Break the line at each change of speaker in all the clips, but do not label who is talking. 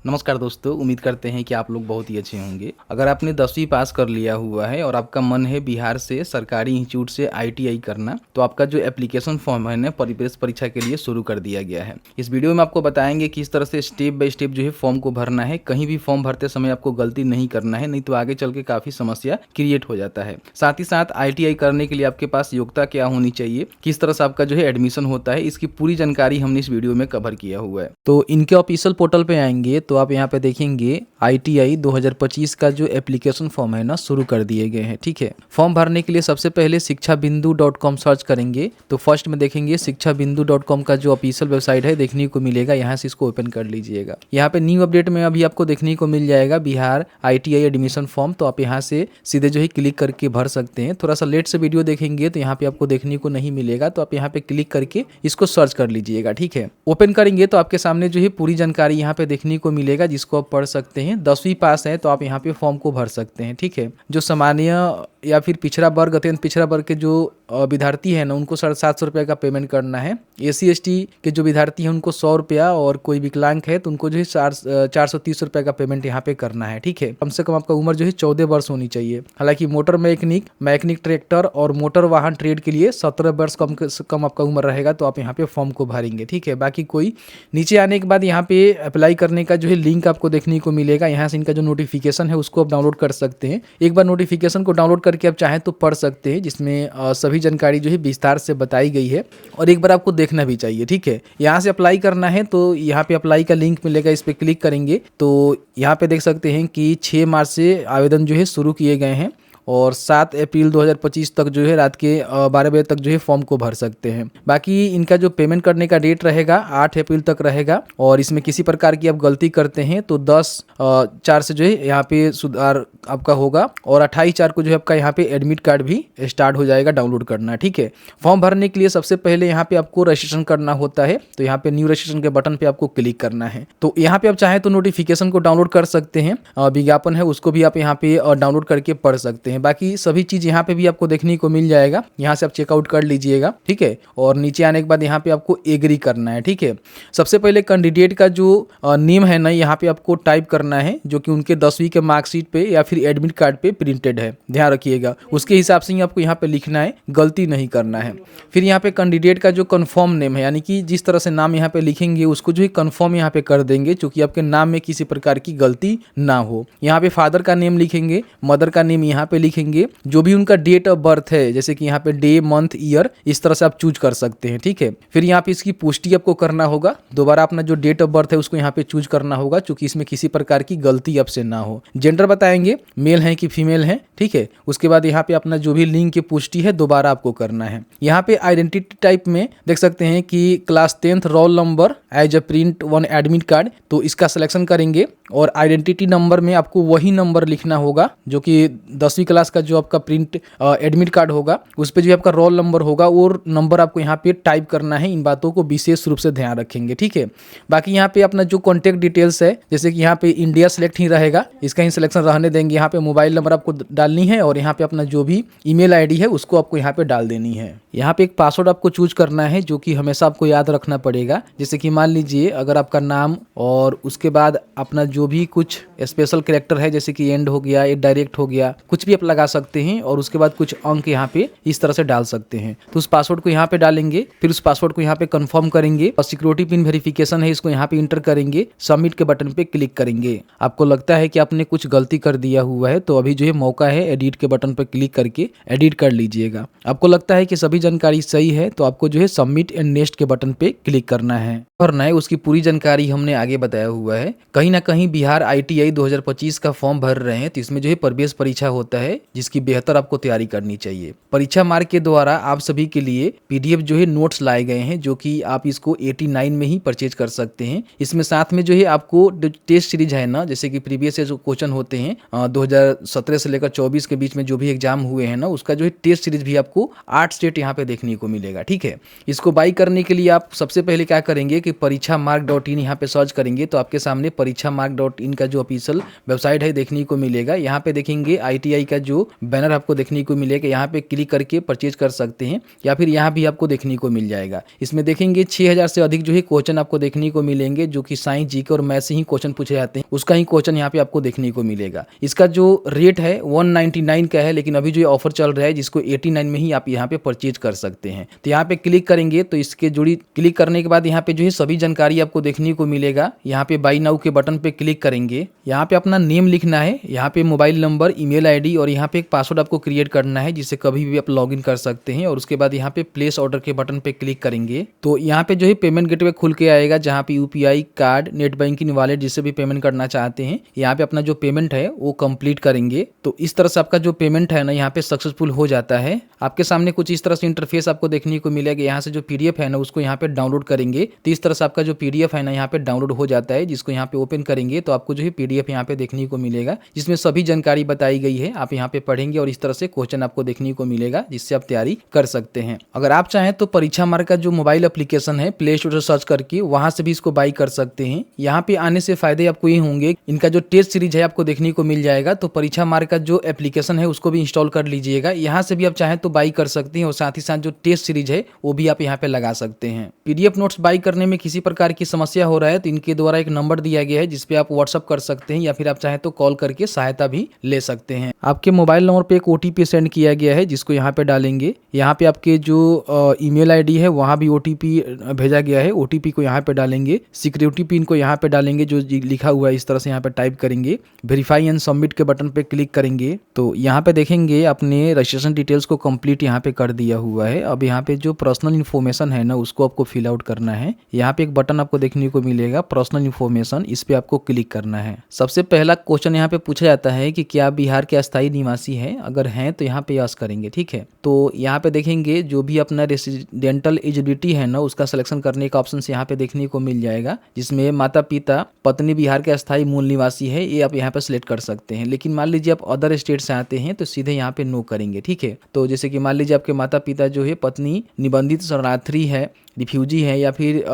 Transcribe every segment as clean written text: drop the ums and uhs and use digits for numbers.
नमस्कार दोस्तों, उम्मीद करते हैं कि आप लोग बहुत ही अच्छे होंगे। अगर आपने 10वीं पास कर लिया हुआ है और आपका मन है बिहार से सरकारी इंस्टीट्यूट से आईटीआई करना, तो आपका जो एप्लीकेशन फॉर्म है ना प्रवेश परीक्षा के लिए शुरू कर दिया गया है। इस वीडियो में आपको बताएंगे किस तरह से स्टेप बाय स्टेप जो है फॉर्म को भरना है। कहीं भी फॉर्म भरते समय आपको गलती नहीं करना है, नहीं तो आगे चल के काफ़ी समस्या क्रिएट हो जाता है। साथ ही साथ आईटीआई करने के लिए आपके पास योग्यता क्या होनी चाहिए, किस तरह से आपका जो है एडमिशन होता है, इसकी पूरी जानकारी हमने इस वीडियो में कवर किया हुआ है। तो इनके ऑफिशियल पोर्टल पे आएंगे तो आप यहाँ पे देखेंगे आईटीआई 2025 का जो एप्लीकेशन फॉर्म है ना शुरू कर दिए गए हैं। ठीक है, फॉर्म भरने के लिए सबसे पहले शिक्षाबिंदु.com सर्च करेंगे तो फर्स्ट में देखेंगे शिक्षाबिंदु.com का जो ऑफिशियल वेबसाइट है देखने को मिलेगा। यहाँ से इसको ओपन कर लीजिएगा। यहाँ पे न्यू अपडेट में अभी आपको देखने को मिल जाएगा बिहार आईटीआई एडमिशन फॉर्म। तो आप यहाँ से सीधे जो है क्लिक करके भर सकते हैं। थोड़ा सा लेट से वीडियो देखेंगे तो यहाँ पे आपको देखने को नहीं मिलेगा, तो आप यहाँ पे क्लिक करके इसको सर्च कर लीजिएगा। ठीक है, ओपन करेंगे तो आपके सामने जो है पूरी जानकारी यहाँ पे देखने को मिलेगा, जिसको आप पढ़ सकते हैं। 10वीं पास है तो आप यहाँ पे फॉर्म को भर सकते हैं। ठीक है, जो सामान्य या फिर पिछड़ा वर्ग, अत्यंत पिछड़ा वर्ग के जो विद्यार्थी है ना उनको 750 रुपये का पेमेंट करना है। एससी एसटी के जो विद्यार्थी हैं उनको 100 रुपया, और कोई विकलांग है तो उनको जो है 430 रुपये का पेमेंट यहाँ पे करना है। ठीक है, कम से कम आपका उम्र जो है 14 वर्ष होनी चाहिए। हालांकि मोटर मैकेनिक ट्रैक्टर और मोटर वाहन ट्रेड के लिए 17 वर्ष कम से कम आपका उम्र रहेगा, तो आप यहाँ पे फॉर्म को भरेंगे। ठीक है, बाकी कोई नीचे आने के बाद यहाँ पे अप्लाई करने का जो है लिंक आपको देखने को मिलेगा। यहाँ से इनका जो नोटिफिकेशन है उसको आप डाउनलोड कर सकते हैं। एक बार नोटिफिकेशन को डाउनलोड करके आप चाहें तो पढ़ सकते हैं, जिसमें सभी जानकारी जो है विस्तार से बताई गई है, और एक बार आपको देखना भी चाहिए। ठीक है, यहाँ से अप्लाई करना है तो यहाँ पे अप्लाई का लिंक मिलेगा, इस पर क्लिक करेंगे तो यहाँ पे देख सकते हैं कि 6 मार्च से आवेदन जो है शुरू किए गए हैं, और 7 अप्रैल 2025 तक जो है रात के 12 बजे तक जो है फॉर्म को भर सकते हैं। बाकी इनका जो पेमेंट करने का डेट रहेगा 8 अप्रैल तक रहेगा, और इसमें किसी प्रकार की आप गलती करते हैं तो 10/4 से जो है यहाँ पे सुधार आपका होगा, और 28/4 को जो है आपका यहाँ पे एडमिट कार्ड भी स्टार्ट हो जाएगा डाउनलोड करना। ठीक है, फॉर्म भरने के लिए सबसे पहले यहाँ पे आपको रजिस्ट्रेशन करना होता है, तो यहाँ पे न्यू रजिस्ट्रेशन के बटन पे आपको क्लिक करना है। तो यहाँ पे आप चाहें तो नोटिफिकेशन को डाउनलोड कर सकते हैं, विज्ञापन है उसको भी आप यहाँ पे डाउनलोड करके पढ़ सकते हैं। बाकी सभी चीज यहाँ पे भी आपको देखने को मिल जाएगा। यहाँ से आप चेकआउट कर लीजिएगा। ठीक है, और नीचे आने के बाद यहाँ पे आपको एग्री करना है। ठीक है, सबसे पहले कैंडिडेट का जो नेम है ना यहाँ पे आपको टाइप करना है, जो कि उनके 10वीं के मार्कशीट पे या फिर एडमिट कार्ड पे प्रिंटेड है, ध्यान रखिएगा। उसके हिसाब से ही आपको यहाँ पे लिखना है, गलती नहीं करना है। फिर यहाँ पे कैंडिडेट का जो कन्फर्म नेम है, यानी कि जिस तरह से नाम यहाँ पे लिखेंगे उसको जो है कन्फर्म यहाँ पे कर देंगे, चूंकि आपके नाम में किसी प्रकार की गलती ना हो। यहाँ पे फादर का नेम लिखेंगे, मदर का नेम यहाँ पे लिखेंगे, जो भी उनका डेट ऑफ बर्थ है, जैसे कि यहाँ पे डे मंथ ईयर, इस तरह से आप चूज कर सकते हैं। ठीक है, फिर यहाँ पे इसकी पुष्टि आपको करना होगा, दोबारा अपना जो डेट ऑफ बर्थ है उसको यहाँ पे चूज करना होगा, क्योंकि इसमें किसी प्रकार की गलती आपसे ना हो। जेंडर बताएंगे, मेल है कि फीमेल है। ठीक है, उसके बाद यहाँ पे अपना जो भी लिंक की पुष्टि है दोबारा आपको करना है। यहाँ पे आइडेंटिटी टाइप में देख सकते हैं कि class 10th roll number as a print 1 admit card, तो इसका सिलेक्शन करेंगे, और आइडेंटिटी नंबर में आपको वही नंबर लिखना होगा जो कि 10वीं क्लास का जो आपका प्रिंट एडमिट कार्ड होगा उस पे जो आपका रोल नंबर होगा और नंबर आपको यहाँ पे टाइप करना है। इन बातों को विशेष रूप से ध्यान रखेंगे। ठीक है, बाकी यहाँ पे अपना जो कॉन्टैक्ट डिटेल्स है, जैसे कि यहाँ पे इंडिया सेलेक्ट ही रहेगा, इसका ही सिलेक्शन रहने देंगे। यहाँ पे मोबाइल नंबर आपको डालनी है, और यहाँ पे अपना जो भी ईमेल आईडी है उसको आपको यहाँ पे डाल देनी है। यहाँ पे एक पासवर्ड आपको चूज करना है, जो कि हमेशा आपको याद रखना पड़ेगा। जैसे कि मान लीजिए अगर आपका नाम और उसके बाद अपना जो भी कुछ स्पेशल कैरेक्टर है, जैसे कि एंड हो गया, ये डायरेक्ट हो गया, कुछ भी आप लगा सकते हैं, और उसके बाद कुछ अंक यहाँ पे इस तरह से डाल सकते हैं। तो उस पासवर्ड को यहाँ पे डालेंगे, फिर उस पासवर्ड को यहाँ पे कंफर्म करेंगे, और सिक्योरिटी पिन वेरिफिकेशन है इसको यहाँ पे इंटर करेंगे, सबमिट के बटन पे क्लिक करेंगे। आपको लगता है कि आपने कुछ गलती कर दिया हुआ है तो अभी जो है मौका है एडिट के बटन पे क्लिक करके एडिट कर लीजिएगा। आपको लगता है कि सभी जानकारी सही है तो आपको जो है सबमिट एंड नेक्स्ट के बटन पे क्लिक करना है। भरना है, उसकी पूरी जानकारी हमने आगे बताया हुआ है। कहीं ना कहीं बिहार आईटीआई 2025 का फॉर्म भर रहे हैं तो इसमें जो है प्रवेश परीक्षा होता है, जिसकी बेहतर आपको तैयारी करनी चाहिए। परीक्षा मार्ग के द्वारा आप सभी के लिए पीडीएफ जो है नोट्स लाए गए हैं, जो कि आप इसको 89 में ही परचेज कर सकते हैं। इसमें साथ में जो है आपको टेस्ट सीरीज है ना, जैसे कि प्रीवियस जो क्वेश्चन होते हैं 2017 से लेकर 24 के बीच में जो भी एग्जाम हुए हैं ना, उसका जो है टेस्ट सीरीज भी आपको 8 स्टेट यहाँ पे देखने को मिलेगा। ठीक है, इसको बाई करने के लिए आप सबसे पहले क्या करेंगे कि परीक्षा मार्ग .in यहाँ पे सर्च करेंगे तो आपके सामने परीक्षा मार्ग www.ittmark.in का जो ऑफिशियल वेबसाइट है देखने को मिलेगा। यहाँ पे देखेंगे ITI का जो बैनर आपको देखने को मिलेगा, यहाँ पे क्लिक करके परचेज कर सकते हैं या फिर यहाँ भी आपको देखने को मिल जाएगा। इसमें देखेंगे 6000 से अधिक जो है क्वेश्चन आपको देखने को मिलेंगे, जो कि साइंस, जीके और मैथ से ही क्वेश्चन पूछे जाते हैं, उसका ही क्वेश्चन यहाँ पे आपको देखने को मिलेगा। इसका जो रेट है 199 का है, लेकिन अभी जो ऑफर चल रहा है जिसको 89 में ही आप यहाँ पे परचेज कर सकते हैं। तो यहाँ पे क्लिक करेंगे तो इसके जुड़ी क्लिक करने के बाद यहाँ पे जो है सभी जानकारी आपको देखने को मिलेगा। यहाँ पे बाई नाउ के बटन पे क्लिक करेंगे, यहाँ पे अपना नेम लिखना है, यहाँ पे मोबाइल नंबर, ईमेल आईडी और यहाँ पे एक पासवर्ड आपको क्रिएट करना है जिससे कभी भी आप लॉगिन कर सकते हैं। और उसके बाद यहाँ पे प्लेस ऑर्डर के बटन पे क्लिक करेंगे तो यहाँ पे जो है पेमेंट गेटवे खुल के आएगा, जहाँ पे UPI, card, net banking, wallet जिससे भी पेमेंट करना चाहते हैं यहाँ पे अपना जो पेमेंट है वो कंप्लीट करेंगे। तो इस तरह से आपका जो पेमेंट है ना यहाँ पे सक्सेसफुल हो जाता है। आपके सामने कुछ इस तरह से इंटरफेस आपको देखने को मिलेगा। यहाँ से जो PDF है ना उसको यहाँ पे डाउनलोड करेंगे तो इस तरह से आपका जो PDF है ना यहाँ पे डाउनलोड हो जाता है, जिसको यहाँ पे ओपन करेंगे तो आपको जो है PDF यहाँ पे देखने को मिलेगा जिसमें सभी जानकारी बताई गई है। आप यहाँ पे पढ़ेंगे और इस तरह से क्वेश्चन आपको देखने को मिलेगा जिससे आप तैयारी कर सकते हैं। अगर आप चाहें तो परीक्षा मार्क का जो मोबाइल एप्लीकेशन है प्ले स्टोर से सर्च करके वहां से भी इसको बाई कर सकते हैं। यहाँ पे आने से फायदे आपको ये होंगे, इनका जो टेस्ट सीरीज है आपको देखने को मिल जाएगा। तो परीक्षा मार्क का जो एप्लीकेशन है उसको भी इंस्टॉल कर लीजिएगा, यहाँ से भी आप चाहें तो बाई कर सकते हैं और साथ ही साथ जो टेस्ट सीरीज है वो भी आप यहाँ पे लगा सकते हैं। PDF नोट्स बाई करने में किसी प्रकार की समस्या हो रहा है तो इनके द्वारा एक नंबर दिया गया है जिसपे आप व्हाट्सअप कर सकते हैं या फिर आप चाहें तो कॉल करके सहायता भी ले सकते हैं। आपके मोबाइल नंबर पे एक OTP सेंड किया गया है जिसको यहाँ पे डालेंगे। यहाँ पे आपके जो ईमेल आईडी है वहाँ भी OTP भेजा गया है, OTP को यहाँ पे डालेंगे। सिक्योरिटी पिन को यहाँ पे डालेंगे जो लिखा हुआ है इस तरह से यहाँ पे टाइप करेंगे। वेरीफाई एंड सबमिट के बटन पे क्लिक करेंगे तो यहाँ पे देखेंगे अपने रजिस्ट्रेशन डिटेल्स को कंप्लीट यहाँ पे कर दिया हुआ है। अब यहाँ पे जो पर्सनल इन्फॉर्मेशन है ना उसको आपको फिल आउट करना है। यहाँ पे एक बटन आपको देखने को मिलेगा पर्सनल इन्फॉर्मेशन, इस पे आपको क्लिक करना है। सबसे पहला क्वेश्चन यहाँ पे पूछा जाता है कि क्या बिहार के अस्थायी निवासी हैं, अगर हैं तो यहाँ पे यस करेंगे, ठीक है। तो यहाँ पे देखेंगे जो भी अपना रेसिडेंटल एलिजिबिलिटी है ना उसका सिलेक्शन करने का ऑप्शन यहाँ पे देखने को मिल जाएगा, जिसमें माता पिता पत्नी बिहार के अस्थायी मूल निवासी है ये आप यहाँ पे सिलेक्ट कर सकते हैं। लेकिन मान लीजिए आप अदर स्टेट से आते हैं तो सीधे यहाँ पे नो करेंगे, ठीक है। तो जैसे कि मान लीजिए आपके माता पिता जो है पत्नी निबंधित शरणार्थी है, रिफ्यूजी हैं या फिर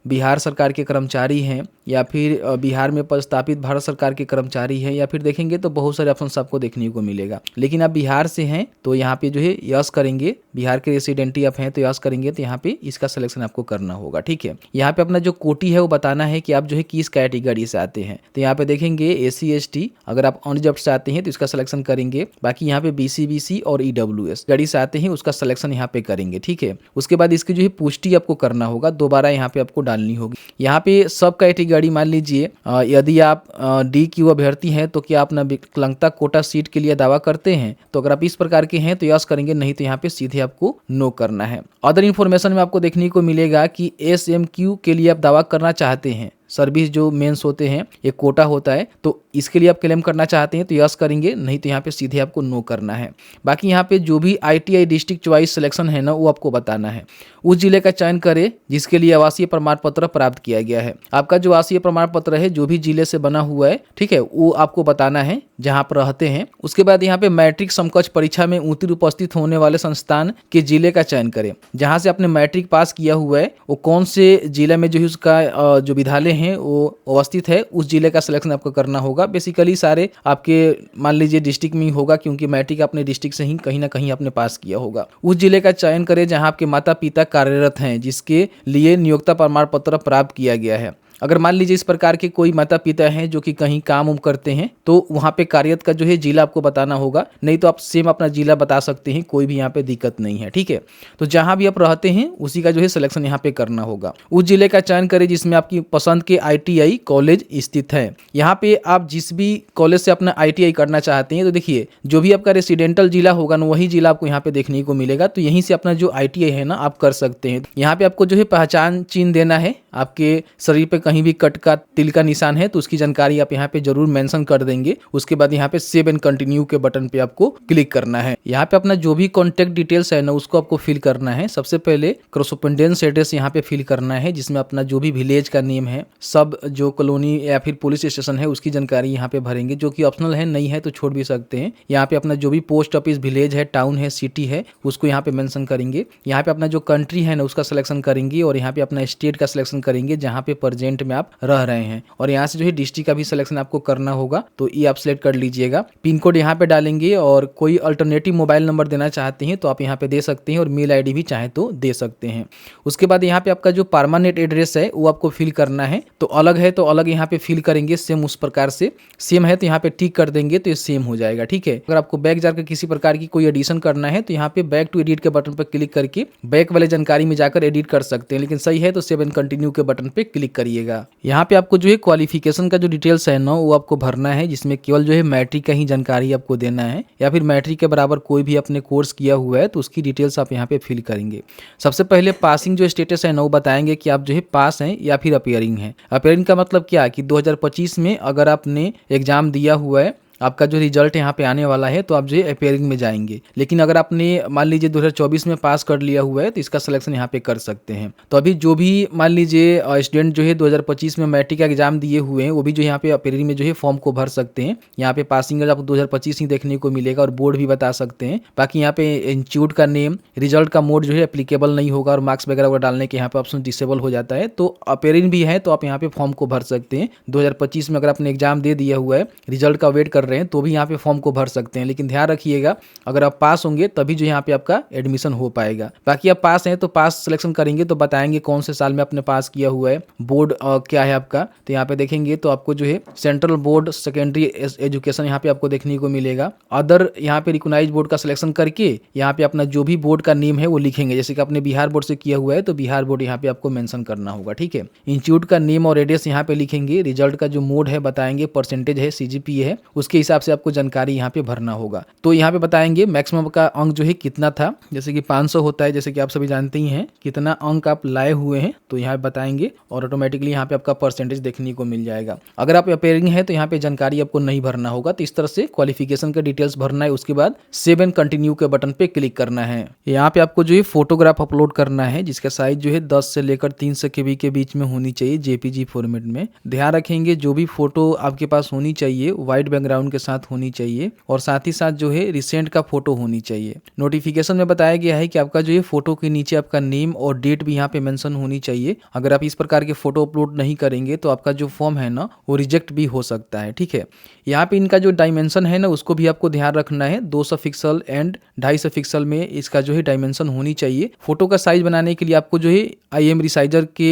बिहार सरकार के कर्मचारी हैं या फिर बिहार में पदस्थापित भारत सरकार के कर्मचारी हैं या फिर देखेंगे तो बहुत सारे ऑप्शन आपको देखने को मिलेगा। लेकिन आप बिहार से हैं तो यहाँ पे जो है यस करेंगे, बिहार के रेसिडेंटी आप हैं तो यस करेंगे, तो यहाँ पे इसका सिलेक्शन आपको करना होगा, ठीक है। यहाँ पे अपना जो कोटी है वो बताना है कि आप जो है किस कैटेगरी से आते हैं। तो यहाँ पे देखेंगे SC ST, अगर आप अनरिजर्व्ड से आते हैं तो इसका सिलेक्शन करेंगे। बाकी यहाँ पे BC BC और EWS गाड़ी से आते हैं उसका सिलेक्शन यहाँ पे करेंगे, ठीक है। उसके बाद इसकी जो है पुष्टि आपको करना होगा, दोबारा यहाँ पे आपको डालनी होगी। यहाँ पे सब कैटेगरी मान लीजिए यदि आप DQ अभ्यर्थी हैं तो क्या अपना विकलांगता कोटा सीट के लिए दावा करते हैं, तो अगर आप इस प्रकार के हैं तो यस करेंगे, नहीं तो यहाँ पे सीधे आपको नो करना है। अदर इन्फॉर्मेशन में आपको देखने को मिलेगा कि SMQ के लिए आप दावा करना चाहते हैं, सर्विस जो मेंस होते हैं ये कोटा होता है, तो इसके लिए आप क्लेम करना चाहते हैं तो यस करेंगे, नहीं तो यहाँ पे सीधे आपको नो करना है। बाकी यहाँ पे जो भी ITI डिस्ट्रिक्ट चॉइस सिलेक्शन है ना वो आपको बताना है। उस जिले का चयन करें जिसके लिए आवासीय प्रमाण पत्र प्राप्त किया गया है। आपका जो आवासीय प्रमाण पत्र है जो भी जिले से बना हुआ है, ठीक है, वो आपको बताना है जहाँ पर रहते हैं। उसके बाद यहाँ पे मैट्रिक समकक्ष परीक्षा में उत्तीर्ण उपस्थित होने वाले संस्थान के जिले का चयन करें। जहाँ से आपने मैट्रिक पास किया हुआ है वो कौन से जिले में जो है उसका जो विद्यालय है वो अवस्थित है, उस जिले का सिलेक्शन आपको करना होगा। बेसिकली सारे आपके मान लीजिए डिस्ट्रिक्ट में ही होगा क्योंकि मैट्रिक अपने डिस्ट्रिक्ट से ही कहीं ना कहीं आपने पास किया होगा। उस जिले का चयन करें जहां आपके माता पिता कार्यरत हैं, जिसके लिए नियोक्ता प्रमाण पत्र प्राप्त किया गया है। अगर मान लीजिए इस प्रकार के कोई माता पिता हैं जो कि कहीं काम उम करते हैं तो वहाँ पे कार्यरत का जो है जिला आपको बताना होगा, नहीं तो आप सेम अपना जिला बता सकते हैं, कोई भी यहाँ पे दिक्कत नहीं है, ठीक है। तो जहाँ भी आप रहते हैं उसी का जो है सिलेक्शन यहाँ पे करना होगा। उस जिले का चयन करें जिसमें आपकी पसंद के ITI कॉलेज स्थित है। यहाँ पे आप जिस भी कॉलेज से अपना ITI करना चाहते हैं तो देखिए जो भी आपका रेसिडेंटल जिला होगा ना वही जिला आपको यहाँ पे देखने को मिलेगा, तो यहीं से अपना जो ITI है ना आप कर सकते हैं। यहाँ पे आपको जो है पहचान चिन्ह देना है, आपके शरीर पे कहीं भी कट का तिल का निशान है तो उसकी जानकारी आप यहाँ पे जरूर मेंशन कर देंगे। उसके बाद यहाँ पे सेव एंड कंटिन्यू के बटन पे आपको क्लिक करना है। यहाँ पे अपना जो भी कॉन्टेक्ट डिटेल्स है ना उसको आपको फिल करना है। सबसे पहले कॉरेस्पोंडेंस एड्रेस यहाँ पे फिल करना है जिसमें अपना जो भी विलेज का नेम है, सब जो कॉलोनी या फिर पुलिस स्टेशन है उसकी जानकारी यहाँ पे भरेंगे, जो कि ऑप्शनल है, नहीं है तो छोड़ भी सकते हैं। यहाँ पे अपना जो भी पोस्ट ऑफिस, विलेज है, टाउन है, सिटी है उसको यहाँ पे मेंशन करेंगे। यहाँ पे अपना जो कंट्री है ना उसका सिलेक्शन करेंगे और यहाँ पे अपना स्टेट का सिलेक्शन करेंगे जहाँ पे प्रेजेंट में आप रह रहे हैं, और यहाँ से जो है डिस्ट्रिक्ट का भी सिलेक्शन आपको करना होगा, तो ये आप सिलेक्ट कर लीजिएगा। पिन कोड यहाँ पे डालेंगे, और कोई अल्टरनेटिव मोबाइल नंबर देना चाहते हैं तो आप यहाँ पे दे सकते हैं, और मेल आईडी भी चाहे तो दे सकते हैं। उसके बाद यहाँ पे आपका जो परमानेंट एड्रेस है वो आपको फिल करना है, तो अलग है तो अलग यहाँ पे फिल करेंगे सेम उस प्रकार से, सेम है तो यहाँ पे टिक कर देंगे तो ये सेम हो जाएगा, ठीक है। अगर आपको बैक जाकर किसी प्रकार की कोई एडिशन करना है तो यहाँ पे बैक टू एडिट के बटन पर क्लिक करके बैक वाले जानकारी में जाकर एडिट कर सकते हैं, लेकिन सही है तो सेव एंड कंटिन्यू के बटन पे क्लिक करिएगा। यहाँ पे आपको जो है क्वालिफिकेशन का जो डिटेल्स है ना वो आपको भरना है, जिसमें केवल जो है मैट्रिक का ही जानकारी आपको देना है, या फिर मैट्रिक के बराबर कोई भी अपने कोर्स किया हुआ है तो उसकी डिटेल्स आप यहाँ पे फिल करेंगे। सबसे पहले पासिंग जो स्टेटस है ना वो बताएंगे कि आप जो है पास हैं या फिर अपियरिंग है। अपियरिंग का मतलब क्या है कि 2025 में अगर आपने एग्जाम दिया हुआ है, आपका जो रिजल्ट यहाँ पे आने वाला है तो आप जो है अपेयरिंग में जाएंगे। लेकिन अगर आपने मान लीजिए 2024 में पास कर लिया हुआ है तो इसका सिलेक्शन यहाँ पे कर सकते हैं। तो अभी जो भी मान लीजिए स्टूडेंट जो है 2025 में मैट्रिक का एग्जाम दिए हुए हैं वो भी जो यहाँ पे अपेयरिंग में जो है फॉर्म को भर सकते हैं। यहाँ पे पासिंग आपको 2025 ही देखने को मिलेगा, और बोर्ड भी बता सकते हैं। बाकी यहाँ पे इंस्टीट्यूट का नेम, रिजल्ट का मोड जो है एप्लीकेबल नहीं होगा, और मार्क्स वगैरह डालने के यहाँ पे ऑप्शन डिसेबल हो जाता है। तो अपेयरिंग भी है तो आप यहाँ पे फॉर्म को भर सकते हैं। 2025 में अगर आपने एग्जाम दे दिया हुआ है, रिजल्ट का वेट कर रहे हैं तो भी यहाँ पे फॉर्म को भर सकते हैं। लेकिन ध्यान रखिएगा अगर आप पास होंगे तभी जो यहाँ पे आपका एडमिशन हो पाएगा। बाकी आप पास हैं तो पास सिलेक्शन करेंगे तो बताएंगे कौन से साल में आपने पास किया हुआ है, बोर्ड क्या है आपका। तो यहाँ पे देखेंगे तो आपको जो है सेंट्रल बोर्ड सेकेंडरी एजुकेशन यहाँ पे आपको देखने को मिलेगा। अदर यहाँ पे रिकॉग्नाइज्ड बोर्ड का सिलेक्शन करके यहाँ पे अपना जो भी बोर्ड का नेम है वो लिखेंगे। जैसे कि आपने बिहार बोर्ड से किया हुआ है तो बिहार बोर्ड यहाँ पे आपको मेंशन करना होगा, ठीक है। इंस्टीट्यूट का नेम और एड्रेस यहाँ पे लिखेंगे। रिजल्ट का जो मोड है बताएंगे, परसेंटेज है, सीजीपीए है, उसके हिसाब से आपको जानकारी यहाँ पे भरना होगा। तो यहाँ पे बताएंगे मैक्सिमम का अंक जो है कितना था, जैसे कि 500 होता है, जैसे कि आप सभी जानते ही हैं कितना अंक आप लाए हुए हैं, तो यहाँ बताएंगे और ऑटोमेटिकली यहाँ पे आपका परसेंटेज देखने को मिल जाएगा। अगर आप अपेयरिंग है तो यहाँ पे जानकारी आपको नहीं भरना होगा। तो इस तरह से क्वालिफिकेशन का डिटेल्स भरना है, उसके बाद सेव एंड कंटिन्यू के बटन पे क्लिक करना है। यहाँ पे आपको जो है फोटोग्राफ अपलोड करना है, जिसका साइज जो है 10 से लेकर 300 KB के बीच में होनी चाहिए, जेपीजी फॉर्मेट में। ध्यान रखेंगे जो भी फोटो आपके पास होनी चाहिए व्हाइट बैकग्राउंड के साथ होनी चाहिए, और साथ ही साथ जो है रिसेंट का फोटो होनी चाहिए। नोटिफिकेशन में बताया गया है कि आपका जो है फोटो के नीचे आपका नेम और डेट भी यहाँ पे मेंशन होनी चाहिए। अगर आप इस प्रकार के फोटो अपलोड नहीं करेंगे तो आपका जो फॉर्म है ना वो रिजेक्ट भी हो सकता है, ठीक है। यहाँ पे इनका जो डायमेंशन है ना उसको भी आपको ध्यान रखना है। 200 पिक्सल एंड 250 पिक्सल में इसका जो है डायमेंशन होनी चाहिए। फोटो का साइज बनाने के लिए आपको जो है IM रिसाइजर के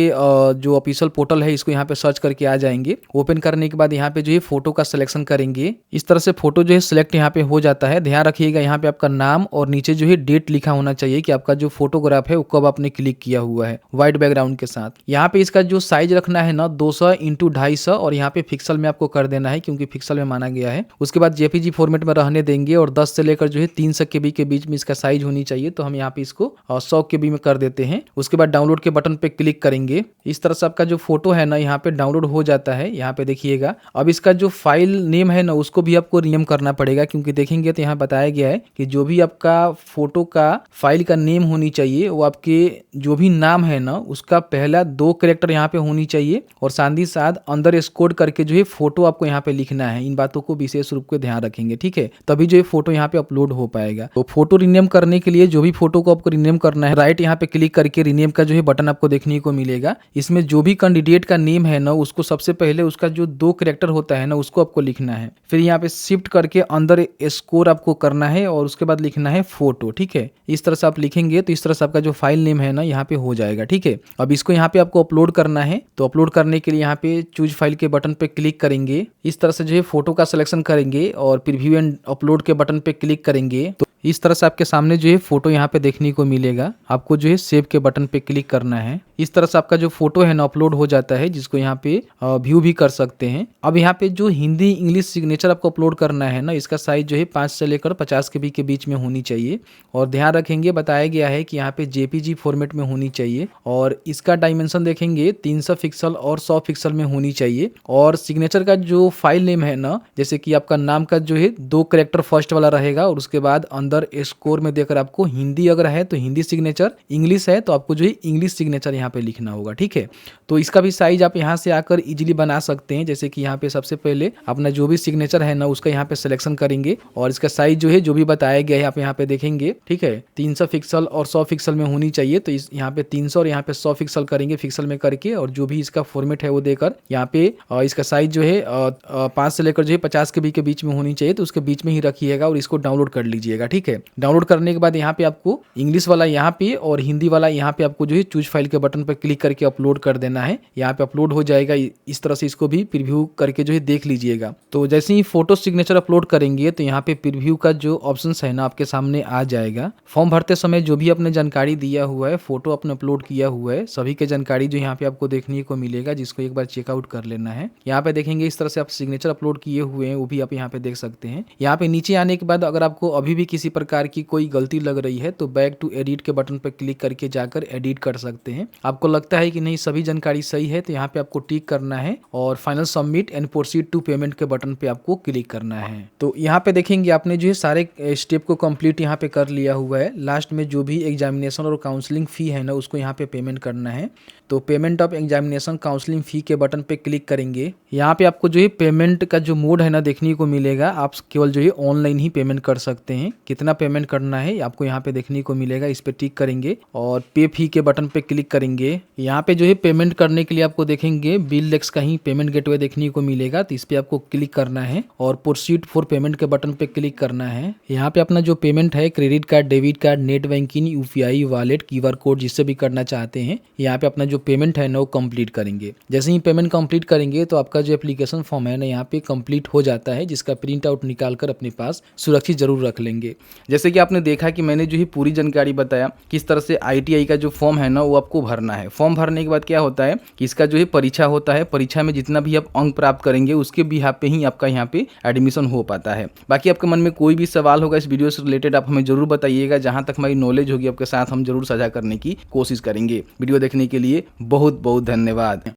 जो ऑफिशियल पोर्टल है इसको यहाँ पे सर्च करके आ जाएंगे। ओपन करने के बाद यहाँ पे जो है फोटो का सिलेक्शन करेंगे। इस तरह से फोटो जो है सिलेक्ट यहाँ पे हो जाता है। ध्यान रखिएगा यहाँ पे आपका नाम और नीचे जो है डेट लिखा होना चाहिए कि आपका जो फोटोग्राफ है वो कब आपने क्लिक किया हुआ है व्हाइट बैकग्राउंड के साथ। यहाँ पे इसका जो साइज रखना है ना 200 × 250, और यहाँ पे पिक्सल में आपको कर देना है क्योंकि पिक्सल में माना गया है। उसके बाद जेपीजी फॉर्मेट में रहने देंगे, और 10 से लेकर जो है 300 KB के बीच में इसका साइज होनी चाहिए। तो हम यहाँ पे इसको 100 KB में कर देते हैं। उसके बाद डाउनलोड के बटन पे क्लिक करेंगे। इस तरह से आपका जो फोटो है ना यहाँ पे डाउनलोड हो जाता है। यहाँ पे देखिएगा अब इसका जो फाइल नेम है ना उसको भी आपको रीनेम करना पड़ेगा, क्योंकि देखेंगे तो यहाँ बताया गया है कि जो भी आपका फोटो का फाइल का नेम होनी चाहिए वो आपके जो भी नाम है ना उसका पहला 2 कैरेक्टर यहाँ पे होनी चाहिए, और साथ ही साथ अंदर स्कोर करके जो है फोटो आपको यहाँ पे लिखना है। इन बातों को विशेष रूप से ध्यान रखेंगे, ठीक है, तभी जो है फोटो यहाँ पे अपलोड हो पाएगा। तो फोटो रीनेम करने के लिए जो भी फोटो को आपको रीनेम करना है, राइट यहाँ पे क्लिक करके रीनेम का जो है बटन आपको देखने को मिलेगा। इसमें जो भी कैंडिडेट का नेम है ना उसको सबसे पहले उसका जो 2 कैरेक्टर होता है ना उसको आपको लिखना है। फिर यहाँ पे शिफ्ट करके अंदर स्कोर आपको करना है, और उसके बाद लिखना है फोटो, ठीक है। इस तरह से आप लिखेंगे तो इस तरह से आपका जो फाइल नेम है ना यहाँ पे हो जाएगा, ठीक है। अब इसको यहाँ पे आपको अपलोड करना है। तो अपलोड करने के लिए यहाँ पे चूज फाइल के बटन पे क्लिक करेंगे। इस तरह से जो है फोटो का सिलेक्शन करेंगे और प्रीव्यू एंड अपलोड के बटन पे क्लिक करेंगे। तो इस तरह से आपके सामने जो है फोटो यहाँ पे देखने को मिलेगा। आपको जो है सेव के बटन पे क्लिक करना है। इस तरह से आपका जो फोटो है ना अपलोड हो जाता है, जिसको यहाँ पे व्यू भी कर सकते हैं। अब यहाँ पे जो हिंदी इंग्लिश सिग्नेचर आपको अपलोड करना है ना इसका साइज जो है 5 से लेकर 50 KB के बीच में होनी चाहिए, और ध्यान रखेंगे बताया गया है कि यहाँ पे JPG फॉर्मेट में होनी चाहिए, और इसका डायमेंशन देखेंगे 300 पिक्सल और 100 पिक्सल में होनी चाहिए। और सिग्नेचर का जो फाइल नेम है ना, जैसे कि आपका नाम का जो है 2 कैरेक्टर फर्स्ट वाला रहेगा, और उसके बाद अंदर अंदर स्कोर में देकर आपको हिंदी अगर है तो हिंदी सिग्नेचर, इंग्लिश है तो आपको जो है इंग्लिश सिग्नेचर यहाँ पे लिखना होगा। ठीक है, तो इसका भी साइज आप यहाँ से आकर इजीली बना सकते हैं। जैसे कि यहाँ पे सबसे पहले अपना जो भी सिग्नेचर है ना उसका यहाँ पे सिलेक्शन करेंगे और इसका साइज जो है जो भी बताया गया है आप यहाँ पे देखेंगे। ठीक है, 300 पिक्सल और 100 पिक्सल में होनी चाहिए, तो इस यहाँ पे 300 और यहाँ पे 100 पिक्सल करेंगे, पिक्सल में करके, और जो भी इसका फॉर्मेट है वो देकर यहाँ पे इसका साइज जो है 5 से लेकर जो है 50 के बीच में होनी चाहिए, तो उसके बीच में ही रखिएगा और इसको डाउनलोड कर लीजिएगा। ठीक है, डाउनलोड करने के बाद यहाँ पे आपको इंग्लिश वाला यहाँ पे और हिंदी वाला यहाँ पे आपको जो है चूज फाइल के बटन पर क्लिक करके अपलोड कर देना है। यहाँ पे अपलोड हो जाएगा, इस तरह से इसको भी प्रीव्यू करके जो है देख लीजिएगा। तो जैसे ही फोटो सिग्नेचर अपलोड करेंगे तो यहाँ पे प्रीव्यू का जो ऑप्शन है ना आपके सामने आ जाएगा। फॉर्म भरते समय जो भी आपने जानकारी दिया हुआ है, फोटो आपने अपलोड किया हुआ है, सभी के जानकारी जो यहाँ पे आपको देखने को मिलेगा, जिसको एक बार चेकआउट कर लेना है। यहाँ पे देखेंगे इस तरह से आप सिग्नेचर अपलोड किए हुए हैं, वो भी आप यहाँ पे देख सकते हैं। यहाँ पे नीचे आने के बाद अगर आपको अभी भी किसी प्रकार की कोई गलती लग रही है तो बैक टू एडिट के बटन पर क्लिक करके जाकर एडिट कर सकते हैं। आपको लगता है कि नहीं सभी जानकारी सही है तो यहाँ पे आपको टिक करना है और final submit and proceed to payment के बटन पे आपको क्लिक करना है। तो यहाँ पे देखेंगे आपने जो है सारे स्टेप को कंप्लीट यहाँ पे कर लिया हुआ है। लास्ट में जो भी एग्जामिनेशन और काउंसलिंग फी है ना उसको यहाँ पे पेमेंट करना है। तो पेमेंट ऑफ एग्जामिनेशन काउंसलिंग फी के बटन पे क्लिक करेंगे। यहाँ पे आपको जो है पेमेंट का जो मोड है ना देखने को मिलेगा। आप केवल जो है ऑनलाइन ही पेमेंट कर सकते हैं। कितना पेमेंट करना है आपको यहाँ पे देखने को मिलेगा, इस पे टिक करेंगे और पे फी के बटन पे क्लिक करेंगे। यहाँ पे जो है पेमेंट करने के लिए आपको देखेंगे बिललेक्स का ही पेमेंट गेटवे देखने को मिलेगा, तो इस पे आपको क्लिक करना है और प्रोसीड फॉर पेमेंट के बटन पे क्लिक करना है। यहाँ पे अपना जो पेमेंट है credit card, debit card, net banking, UPI, wallet, QR code जिससे भी करना चाहते हैं, यहाँ पे अपना जो पेमेंट है ना वो कंप्लीट करेंगे। जैसे ही पेमेंट कंप्लीट करेंगे तो आपका जो एप्लीकेशन फॉर्म है ना यहाँ पे कंप्लीट हो जाता है, जिसका प्रिंट आउट निकाल कर अपने पास सुरक्षित जरूर रख लेंगे। जैसे कि आपने देखा कि मैंने जो ही पूरी जानकारी बताया किस तरह से ITI का जो फॉर्म है ना वो आपको भरना है। फॉर्म भरने के बाद क्या होता है कि इसका जो है परीक्षा होता है, परीक्षा में जितना भी आप अंक प्राप्त करेंगे उसके बिहाफ पे ही आपका यहाँ पे एडमिशन हो पाता है। बाकी आपके मन में कोई भी सवाल होगा इस वीडियो से रिलेटेड आप हमें जरूर बताइएगा, जहां तक हमारी नॉलेज होगी आपके साथ हम जरूर साझा करने की कोशिश करेंगे। वीडियो देखने के लिए बहुत बहुत धन्यवाद।